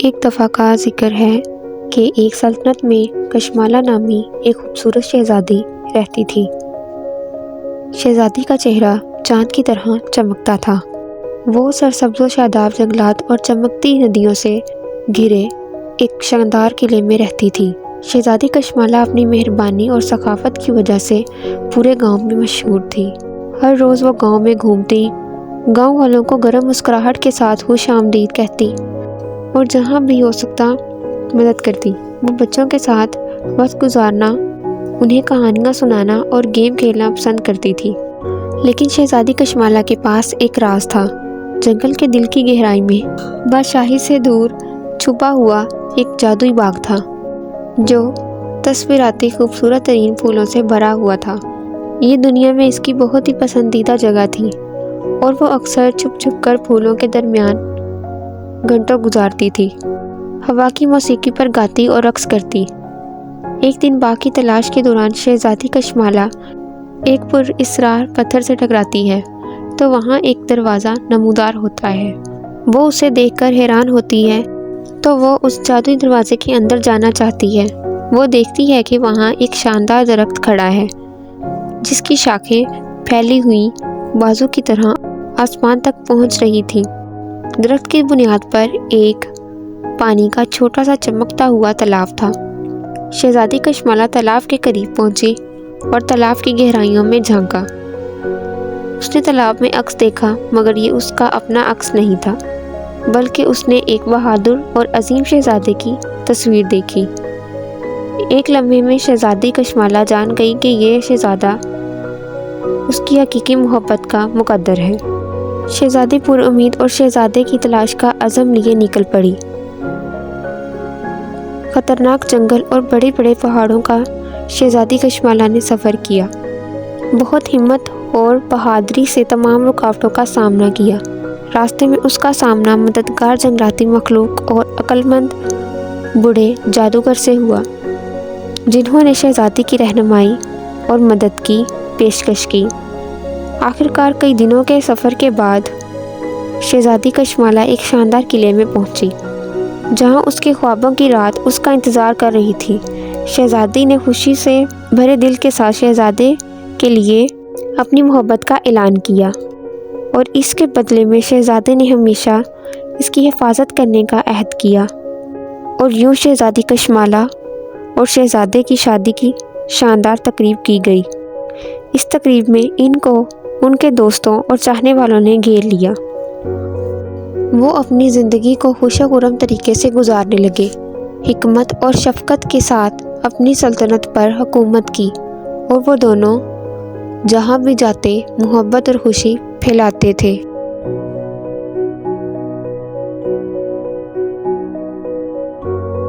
ایک دفعہ کا ذکر ہے کہ ایک سلطنت میں کشمالہ نامی ایک خوبصورت شہزادی رہتی تھی۔ شہزادی کا چہرہ چاند کی طرح چمکتا تھا۔ وہ سرسبز و شاداب جنگلات اور چمکتی ندیوں سے گھرے ایک شاندار قلعے میں رہتی تھی۔ شہزادی کشمالہ اپنی مہربانی اور ثقافت کی وجہ سے پورے گاؤں میں مشہور تھی۔ ہر روز وہ گاؤں میں گھومتی، گاؤں والوں کو گرم مسکراہٹ کے ساتھ خوش آمدید کہتی اور جہاں بھی ہو سکتا مدد کرتی۔ وہ بچوں کے ساتھ وقت گزارنا، انہیں کہانیاں سنانا اور گیم کھیلنا پسند کرتی تھی۔ لیکن شہزادی کشمالہ کے پاس ایک راز تھا۔ جنگل کے دل کی گہرائی میں بادشاہی سے دور چھپا ہوا ایک جادوئی باغ تھا جو تصویراتی خوبصورت ترین پھولوں سے بھرا ہوا تھا۔ یہ دنیا میں اس کی بہت ہی پسندیدہ جگہ تھی اور وہ اکثر چھپ چھپ کر پھولوں کے درمیان گھنٹوں گزارتی تھی، ہوا کی موسیقی پر گاتی اور رقص کرتی۔ ایک دن باغ کی تلاش کے دوران شہزادی کشمالہ ایک پر اسرار پتھر سے ٹکراتی ہے تو وہاں ایک دروازہ نمودار ہوتا ہے۔ وہ اسے دیکھ کر حیران ہوتی ہے تو وہ اس جادوئی دروازے کے اندر جانا چاہتی ہے۔ وہ دیکھتی ہے کہ وہاں ایک شاندار درخت کھڑا ہے جس کی شاخیں پھیلی ہوئی بازو کی طرح آسمان تک پہنچ رہی تھی۔ درخت کی بنیاد پر ایک پانی کا چھوٹا سا چمکتا ہوا تالاب تھا۔ شہزادی کشمالہ تالاب کے قریب پہنچی اور تالاب کی گہرائیوں میں جھانکا۔ اس نے تالاب میں عکس دیکھا، مگر یہ اس کا اپنا عکس نہیں تھا، بلکہ اس نے ایک بہادر اور عظیم شہزادے کی تصویر دیکھی۔ ایک لمحے میں شہزادی کشمالہ جان گئی کہ یہ شہزادہ اس کی حقیقی محبت کا مقدر ہے۔ شہزادی پر امید اور شہزادے کی تلاش کا عزم لیے نکل پڑی۔ خطرناک جنگل اور بڑے بڑے پہاڑوں کا شہزادی کشمالہ نے سفر کیا، بہت ہمت اور بہادری سے تمام رکاوٹوں کا سامنا کیا۔ راستے میں اس کا سامنا مددگار جنگلاتی مخلوق اور عقل مند بوڑھے جادوگر سے ہوا، جنہوں نے شہزادی کی رہنمائی اور مدد کی پیشکش کی۔ آخرکار کئی دنوں کے سفر کے بعد شہزادی کشمالہ ایک شاندار قلعے میں پہنچی، جہاں اس کے خوابوں کی رات اس کا انتظار کر رہی تھی۔ شہزادی نے خوشی سے بھرے دل کے ساتھ شہزادے کے لیے اپنی محبت کا اعلان کیا اور اس کے بدلے میں شہزادے نے ہمیشہ اس کی حفاظت کرنے کا عہد کیا۔ اور یوں شہزادی کشمالہ اور شہزادے کی شادی کی شاندار تقریب کی گئی۔ اس تقریب میں ان کو ان کے دوستوں اور چاہنے والوں نے گھیر لیا۔ وہ اپنی زندگی کو خوش خرم طریقے سے گزارنے لگے، حکمت اور شفقت کے ساتھ اپنی سلطنت پر حکومت کی، اور وہ دونوں جہاں بھی جاتے محبت اور خوشی پھیلاتے تھے۔